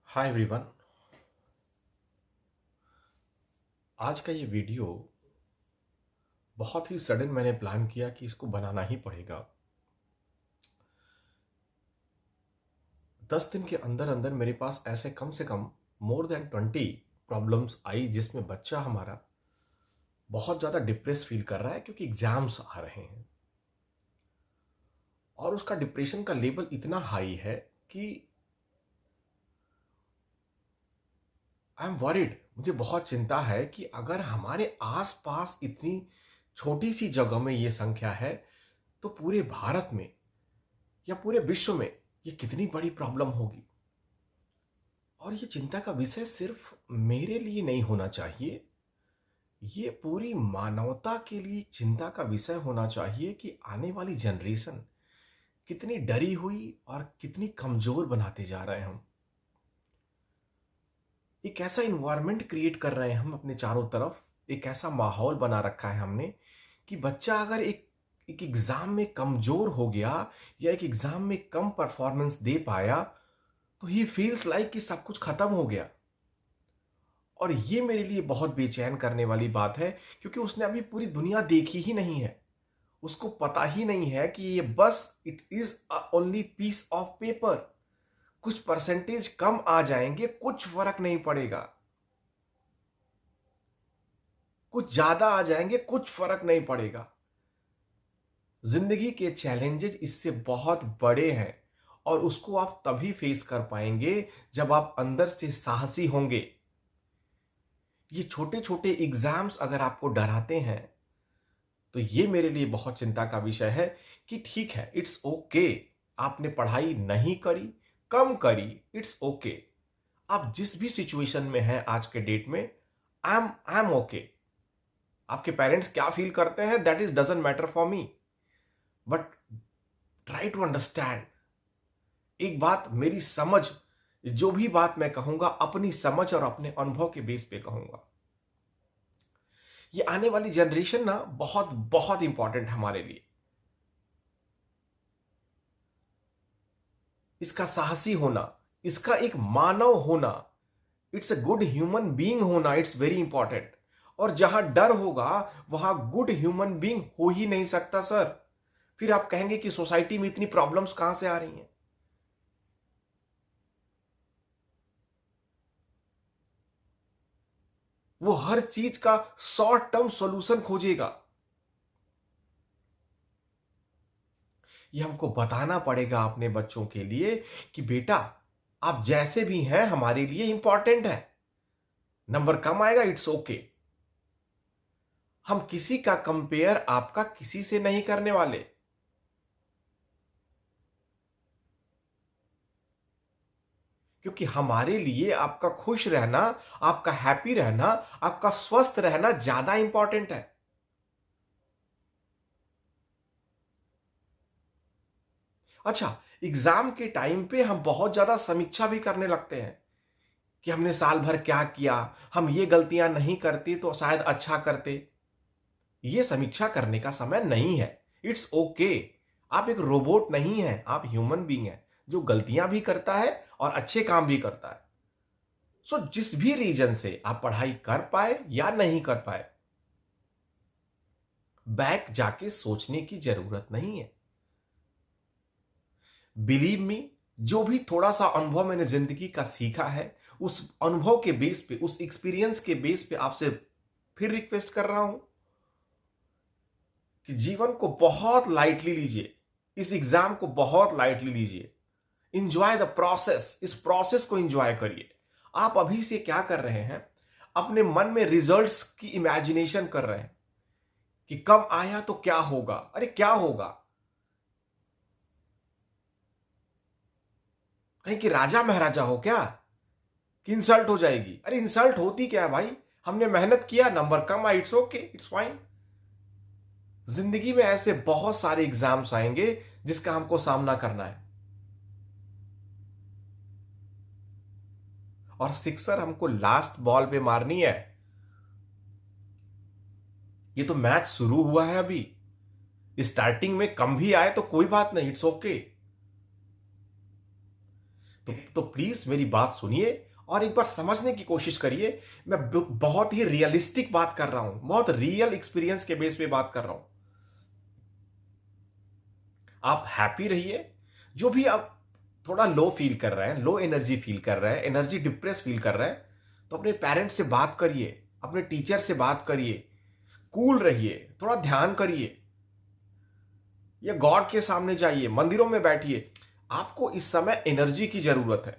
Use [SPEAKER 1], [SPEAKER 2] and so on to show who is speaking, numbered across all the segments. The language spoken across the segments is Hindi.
[SPEAKER 1] Hi everyone. आज का ये वीडियो बहुत ही सडन मैंने प्लान किया कि इसको बनाना ही पड़ेगा। 10 दिन के अंदर अंदर मेरे पास ऐसे कम से कम मोर देन 20 प्रॉब्लम्स आई जिसमें बच्चा हमारा बहुत ज़्यादा डिप्रेस फील कर रहा है क्योंकि एग्जाम्स आ रहे हैं और उसका डिप्रेशन का लेवल इतना हाई है कि आई एम वरीड। मुझे बहुत चिंता है कि अगर हमारे आसपास इतनी छोटी सी जगह में ये संख्या है तो पूरे भारत में या पूरे विश्व में ये कितनी बड़ी प्रॉब्लम होगी। और ये चिंता का विषय सिर्फ मेरे लिए नहीं होना चाहिए, ये पूरी मानवता के लिए चिंता का विषय होना चाहिए कि आने वाली जनरेशन कितनी डरी हुई और कितनी कमजोर बनाते जा रहे हैं हम। एक ऐसा इन्वायरमेंट क्रिएट कर रहे हैं हम अपने चारों तरफ, एक ऐसा माहौल बना रखा है हमने कि बच्चा अगर एक एक एग्जाम में कमजोर हो गया या एक एग्जाम में कम परफॉर्मेंस दे पाया तो ही फील्स लाइक कि सब कुछ खत्म हो गया। और ये मेरे लिए बहुत बेचैन करने वाली बात है क्योंकि उसने अभी पूरी दुनिया देखी ही नहीं है। उसको पता ही नहीं है कि ये बस it is only piece of paper. कुछ परसेंटेज कम आ जाएंगे, कुछ फर्क नहीं पड़ेगा। कुछ ज्यादा आ जाएंगे, कुछ फर्क नहीं पड़ेगा। जिंदगी के चैलेंजेस इससे बहुत बड़े हैं और उसको आप तभी फेस कर पाएंगे जब आप अंदर से साहसी होंगे। ये छोटे छोटे एग्जाम्स अगर आपको डराते हैं तो ये मेरे लिए बहुत चिंता का विषय है कि ठीक है, इट्स ओके। आपने पढ़ाई नहीं करी, कम करी, इट्स ओके। आप जिस भी सिचुएशन में हैं आज के डेट में, आई एम ओके। आपके पेरेंट्स क्या फील करते हैं that is doesn't matter for me, but try to understand. एक बात मेरी समझ, जो भी बात मैं कहूंगा अपनी समझ और अपने अनुभव के बेस पे कहूंगा। ये आने वाली जनरेशन ना बहुत बहुत इंपॉर्टेंट हमारे लिए। इसका साहसी होना, इसका एक मानव होना, it's a good human being होना, इट्स वेरी इंपॉर्टेंट। और जहां डर होगा वहां गुड ह्यूमन बीइंग हो ही नहीं सकता सर। फिर आप कहेंगे कि सोसाइटी में इतनी प्रॉब्लम्स कहां से आ रही हैं। वो हर चीज का शॉर्ट टर्म सॉल्यूशन खोजेगा। ये हमको बताना पड़ेगा अपने बच्चों के लिए कि बेटा, आप जैसे भी हैं हमारे लिए इंपॉर्टेंट है। नंबर कम आएगा, इट्स ओके। हम किसी का कंपेयर आपका किसी से नहीं करने वाले। क्योंकि हमारे लिए आपका खुश रहना, आपका हैप्पी रहना, आपका स्वस्थ रहना ज्यादा इंपॉर्टेंट है। अच्छा, एग्जाम के टाइम पे हम बहुत ज्यादा समीक्षा भी करने लगते हैं कि हमने साल भर क्या किया, हम ये गलतियां नहीं करते तो शायद अच्छा करते। ये समीक्षा करने का समय नहीं है। It's okay. आप एक रोबोट नहीं हैं, आप ह्यूमन बीइंग हैं जो गलतियां भी करता है और अच्छे काम भी करता है। सो जिस भी रीजन से आप पढ़ाई कर पाए या नहीं कर पाए, बैक जाके सोचने की जरूरत नहीं है। बिलीव मी, जो भी थोड़ा सा अनुभव मैंने जिंदगी का सीखा है, उस अनुभव के बेस पे, उस एक्सपीरियंस के बेस पे आपसे फिर रिक्वेस्ट कर रहा हूं कि जीवन को बहुत लाइटली लीजिए। इस एग्जाम को बहुत लाइटली लीजिए। इंजॉय द प्रोसेस, इस प्रोसेस को इंजॉय करिए। आप अभी से क्या कर रहे हैं, अपने मन में रिजल्ट्स की इमेजिनेशन कर रहे हैं कि कब आया तो क्या होगा। अरे क्या होगा, कहीं कि राजा महाराजा हो क्या कि इंसल्ट हो जाएगी। अरे इंसल्ट होती क्या है भाई, हमने मेहनत किया, नंबर कम आया, इट्स ओके, इट्स फाइन। जिंदगी में ऐसे बहुत सारे एग्जाम्स आएंगे जिसका हमको सामना करना है और सिक्सर हमको लास्ट बॉल पे मारनी है। ये तो मैच शुरू हुआ है अभी। स्टार्टिंग में कम भी आए तो कोई बात नहीं, इट्स ओके। तो प्लीज मेरी बात सुनिए और एक बार समझने की कोशिश करिए। मैं बहुत ही रियलिस्टिक बात कर रहा हूं, बहुत रियल एक्सपीरियंस के बेस पे बात कर रहा हूं। आप हैप्पी रहिए। जो भी आप थोड़ा लो फील कर रहे हैं, लो एनर्जी फील कर रहे हैं, एनर्जी डिप्रेस फील कर रहे हैं, तो अपने पेरेंट्स से बात करिए, अपने टीचर से बात करिए, कूल रहिए, थोड़ा ध्यान करिए, या गॉड के सामने जाइए, मंदिरों में बैठिए। आपको इस समय एनर्जी की जरूरत है,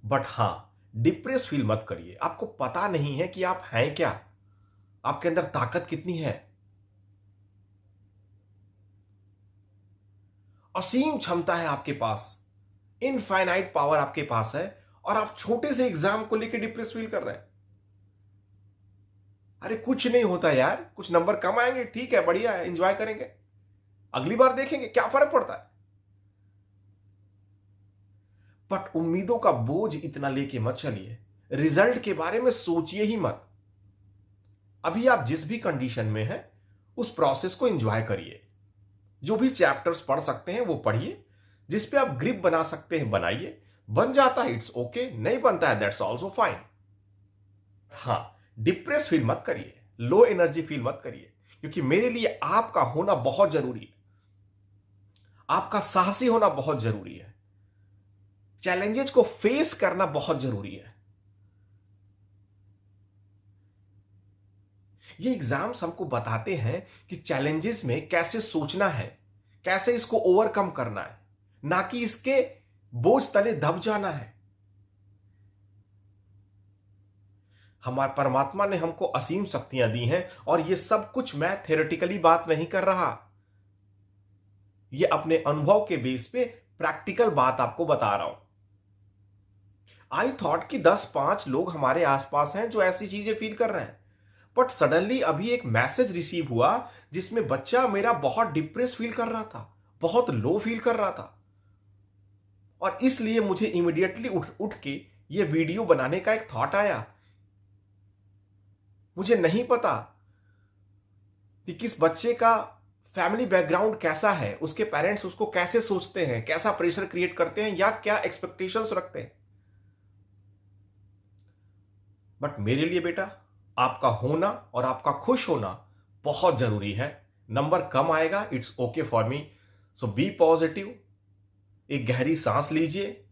[SPEAKER 1] बट हां, डिप्रेस फील मत करिए। आपको पता नहीं है कि आप हैं क्या, आपके अंदर ताकत कितनी है। असीम क्षमता है आपके पास, इनफाइनाइट पावर आपके पास है, और आप छोटे से एग्जाम को लेकर डिप्रेस फील कर रहे हैं। अरे कुछ नहीं होता यार, कुछ नंबर कम आएंगे, ठीक है, बढ़िया है, एंजॉय करेंगे, अगली बार देखेंगे, क्या फर्क पड़ता है। बट उम्मीदों का बोझ इतना लेके मत चलिए, रिजल्ट के बारे में सोचिए ही मत। अभी आप जिस भी कंडीशन में हैं, उस प्रोसेस को एंजॉय करिए। जो भी चैप्टर्स पढ़ सकते हैं वो पढ़िए, जिस पे आप ग्रिप बना सकते हैं बनाइए। बन जाता है इट्स ओके, नहीं बनता है दैट्स ऑल्सो फाइन। हां, डिप्रेस फील मत करिए, लो एनर्जी फील मत करिए, क्योंकि मेरे लिए आपका होना बहुत जरूरी है, आपका साहसी होना बहुत जरूरी है, चैलेंजेस को फेस करना बहुत जरूरी है। ये एग्जाम्स हमको बताते हैं कि चैलेंजेस में कैसे सोचना है, कैसे इसको ओवरकम करना है, ना कि इसके बोझ तले दब जाना है। हमारे परमात्मा ने हमको असीम शक्तियां दी हैं, और ये सब कुछ मैं थ्योरेटिकली बात नहीं कर रहा, ये अपने अनुभव के बेस पे प्रैक्टिकल बात आपको बता रहा हूं। आई थॉट कि 10-5 लोग हमारे आसपास हैं जो ऐसी चीजें फील कर रहे हैं, बट सडनली अभी एक मैसेज रिसीव हुआ जिसमें बच्चा मेरा बहुत डिप्रेस फील कर रहा था, बहुत लो फील कर रहा था, और इसलिए मुझे इमीडिएटली उठ के ये वीडियो बनाने का एक थॉट आया। मुझे नहीं पता कि किस बच्चे का फैमिली बैकग्राउंड कैसा है, उसके पेरेंट्स उसको कैसे सोचते हैं, कैसा प्रेशर क्रिएट करते हैं, या क्या एक्सपेक्टेशंस रखते हैं। बट मेरे लिए बेटा, आपका होना और आपका खुश होना बहुत जरूरी है। नंबर कम आएगा, it's okay for me, so be positive. एक गहरी सांस लीजिए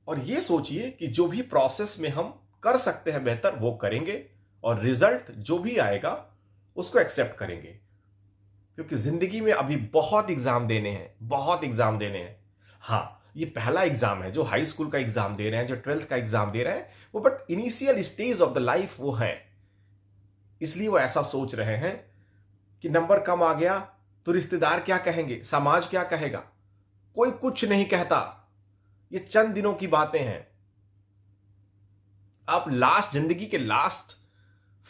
[SPEAKER 1] और ये सोचिए कि जो भी प्रोसेस में हम कर सकते हैं बेहतर वो करेंगे, और रिजल्ट जो भी आएगा उसको एक्सेप्ट करेंगे, क्योंकि जिंदगी में अभी बहुत एग्जाम देने हैं, बहुत एग्जाम देने हैं। हाँ, ये पहला एग्जाम है जो हाई स्कूल का एग्जाम दे रहे हैं, जो 12th का एग्जाम दे रहे हैं वो, but initial stage of the life वो है, इसलिए वो ऐसा सोच रहे हैं कि नंबर कम आ गया तो रिश्तेदार क्या कहेंगे, समाज क्या कहेगा। कोई कुछ नहीं कहता, ये चंद दिनों की बातें हैं। आप जिंदगी के लास्ट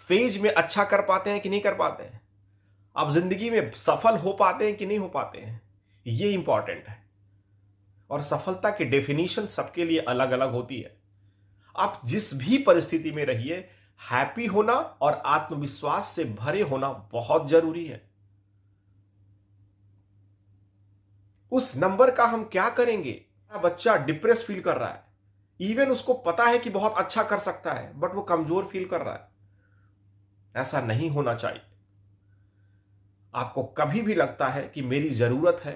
[SPEAKER 1] फेज में अच्छा कर पाते हैं कि नहीं कर पाते हैं, आप जिंदगी में सफल हो पाते हैं कि नहीं हो पाते हैं, ये इंपॉर्टेंट है। और सफलता की डेफिनेशन सबके लिए अलग अलग होती है। आप जिस भी परिस्थिति में रहिए, हैप्पी होना और आत्मविश्वास से भरे होना बहुत जरूरी है। उस नंबर का हम क्या करेंगे। बच्चा डिप्रेस फील कर रहा है, इवन उसको पता है कि बहुत अच्छा कर सकता है, बट वो कमजोर फील कर रहा है। ऐसा नहीं होना चाहिए। आपको कभी भी लगता है कि मेरी जरूरत है,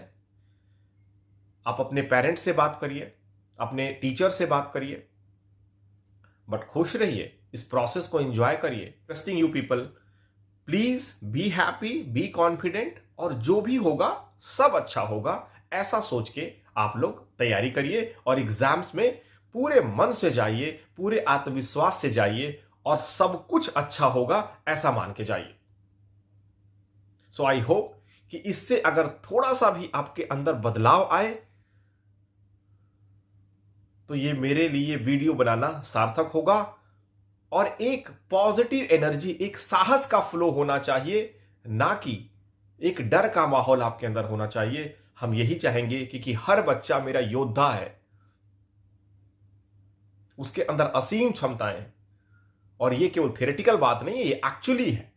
[SPEAKER 1] आप अपने पेरेंट्स से बात करिए, अपने टीचर से बात करिए, बट खुश रहिए, इस प्रोसेस को एंजॉय करिए। Trusting you people, please be happy, be confident, और जो भी होगा सब अच्छा होगा, ऐसा सोच के आप लोग तैयारी करिए, और एग्जाम्स में पूरे मन से जाइए, पूरे आत्मविश्वास से जाइए, और सब कुछ अच्छा होगा ऐसा मान के जाइए। सो आई होप कि इससे अगर थोड़ा सा भी आपके अंदर बदलाव आए तो ये मेरे लिए वीडियो बनाना सार्थक होगा, और एक पॉजिटिव एनर्जी, एक साहस का फ्लो होना चाहिए, ना कि एक डर का माहौल आपके अंदर होना चाहिए। हम यही चाहेंगे कि हर बच्चा मेरा योद्धा है, उसके अंदर असीम क्षमताएं हैं, और ये केवल थ्योरेटिकल बात नहीं है, ये एक्चुअली है।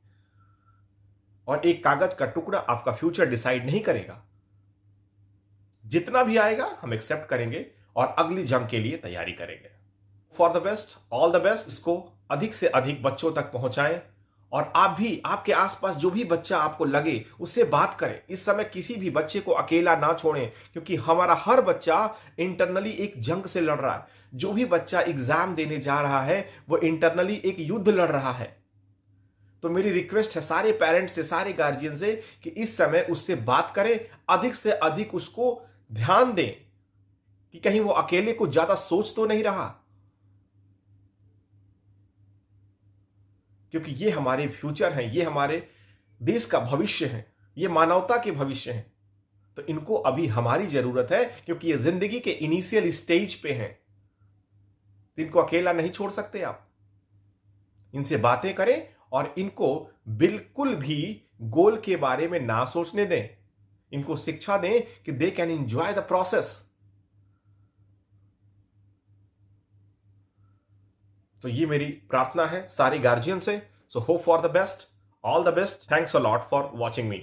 [SPEAKER 1] और एक कागज का टुकड़ा आपका फ्यूचर डिसाइड नहीं करेगा। जितना भी आएगा हम एक्सेप्ट करेंगे, और अगली जंग के लिए तैयारी करेंगे। For the best, all the best. इसको अधिक से अधिक बच्चों तक पहुंचाएं और आप भी, आपके आसपास जो भी बच्चा आपको लगे उससे बात करें। इस समय किसी भी बच्चे को अकेला ना छोड़ें, क्योंकि हमारा हर बच्चा इंटरनली एक जंग से लड़ रहा है। जो भी बच्चा एग्जाम देने जा रहा है वो इंटरनली एक युद्ध लड़ रहा है। तो मेरी रिक्वेस्ट है सारे पेरेंट्स से, सारे गार्जियन से, कि इस समय उससे बात करें, अधिक से अधिक उसको ध्यान दें कि कहीं वो अकेले को ज्यादा सोच तो नहीं रहा, क्योंकि ये हमारे फ्यूचर हैं, ये हमारे देश का भविष्य है, ये मानवता के भविष्य हैं। तो इनको अभी हमारी जरूरत है, क्योंकि ये जिंदगी के इनिशियल स्टेज पे हैं। तो इनको अकेला नहीं छोड़ सकते आप। इनसे बातें करें और इनको बिल्कुल भी गोल के बारे में ना सोचने दें। इनको शिक्षा दें कि they can enjoy the process. तो ये मेरी प्रार्थना है सारे गार्जियन से। So hope for the best, all the best, thanks a lot for watching me.